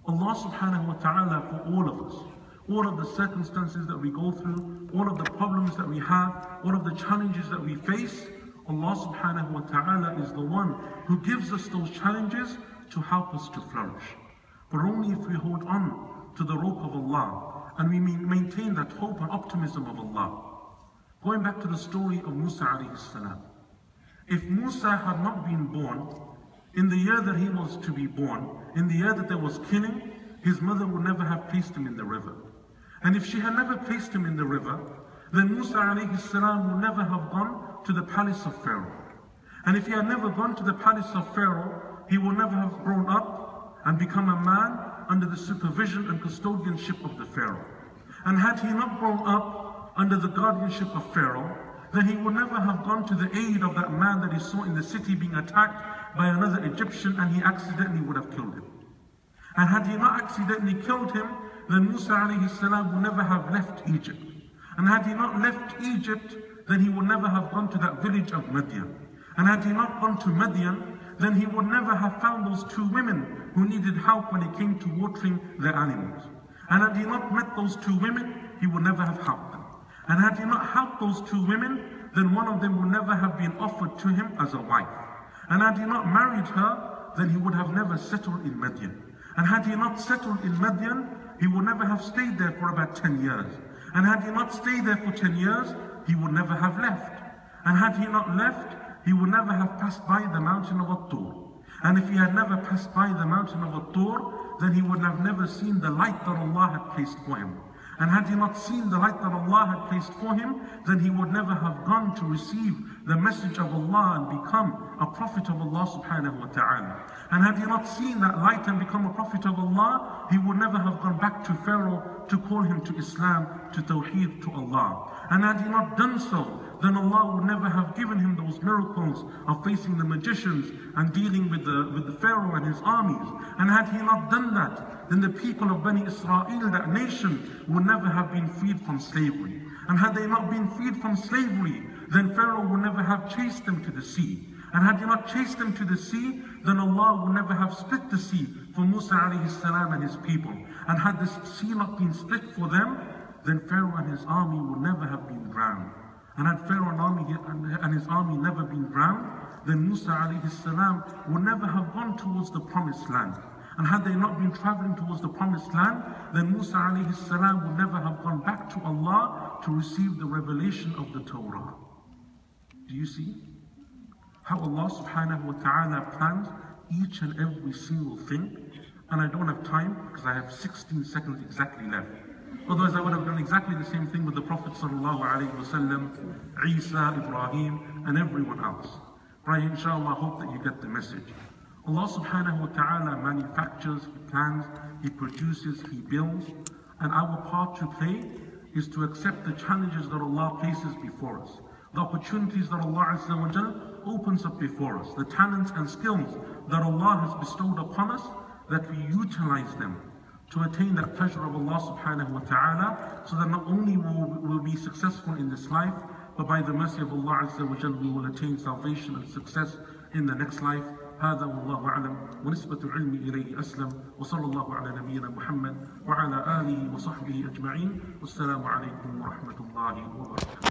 Allah subhanahu wa ta'ala, for all of us, all of the circumstances that we go through, all of the problems that we have, all of the challenges that we face, Allah subhanahu wa ta'ala is the one who gives us those challenges to help us to flourish. But only if we hold on to the rope of Allah and we maintain that hope and optimism of Allah. Going back to the story of Musa alayhi salam. If Musa had not been born, in the year that he was to be born, in the year that there was killing, his mother would never have placed him in the river. And if she had never placed him in the river, then Musa alayhi salam would never have gone to the palace of Pharaoh. And if he had never gone to the palace of Pharaoh, he would never have grown up and become a man under the supervision and custodianship of the Pharaoh. And had he not grown up under the guardianship of Pharaoh, then he would never have gone to the aid of that man that he saw in the city being attacked by another Egyptian, and he accidentally would have killed him. And had he not accidentally killed him, then Musa alayhi salam would never have left Egypt. And had he not left Egypt, then he would never have gone to that village of Madian. And had he not gone to Madian, then he would never have found those two women who needed help when it came to watering their animals. And had he not met those two women, he would never have helped them. And had he not helped those two women, then one of them would never have been offered to him as a wife. And had he not married her, then he would have never settled in Madian. And had he not settled in Madian, he would never have stayed there for about 10 years. And had he not stayed there for 10 years, he would never have left. And had he not left, he would never have passed by the mountain of At-Tur. And if he had never passed by the mountain of At-Tur, then he would have never seen the light that Allah had placed for him. And had he not seen the light that Allah had placed for him, then he would never have gone to receive the message of Allah and become a prophet of Allah subhanahu wa ta'ala. And had he not seen that light and become a prophet of Allah, he would never have gone back to Pharaoh to call him to Islam, to Tawheed, to Allah. And had he not done so, then Allah would never have given him those miracles of facing the magicians and dealing with the Pharaoh and his armies. And had he not done that, then the people of Bani Israel, that nation, would never have been freed from slavery. And had they not been freed from slavery, then Pharaoh would never have chased them to the sea. And had he not chased them to the sea, then Allah would never have split the sea for Musa alayhi salam and his people. And had this sea not been split for them, then Pharaoh and his army would never have been drowned. And had Pharaoh and his army never been drowned, then Musa alayhi salam would never have gone towards the promised land. And had they not been traveling towards the promised land, then Musa alayhi salam would never have gone back to Allah to receive the revelation of the Torah. Do you see how Allah subhanahu wa ta'ala plans each and every single thing? And I don't have time because I have 16 seconds exactly left. Otherwise I would have done exactly the same thing with the Prophet sallallahu alayhi wa sallam, Isa, Ibrahim, and everyone else. But I inshallah hope that you get the message. Allah subhanahu wa ta'ala manufactures, He plans, He produces, He builds, and our part to play is to accept the challenges that Allah places before us, the opportunities that Allah Azza wa Jal opens up before us, the talents and skills that Allah has bestowed upon us, that we utilize them to attain that pleasure of Allah subhanahu wa ta'ala, so that not only will we be successful in this life, but by the mercy of Allah Azza wa Jal we will attain salvation and success in the next life. هذا والله أعلم ونسبة العلم إليه أسلم وصلى الله على نبينا محمد وعلى آله وصحبه أجمعين والسلام عليكم ورحمة الله وبركاته.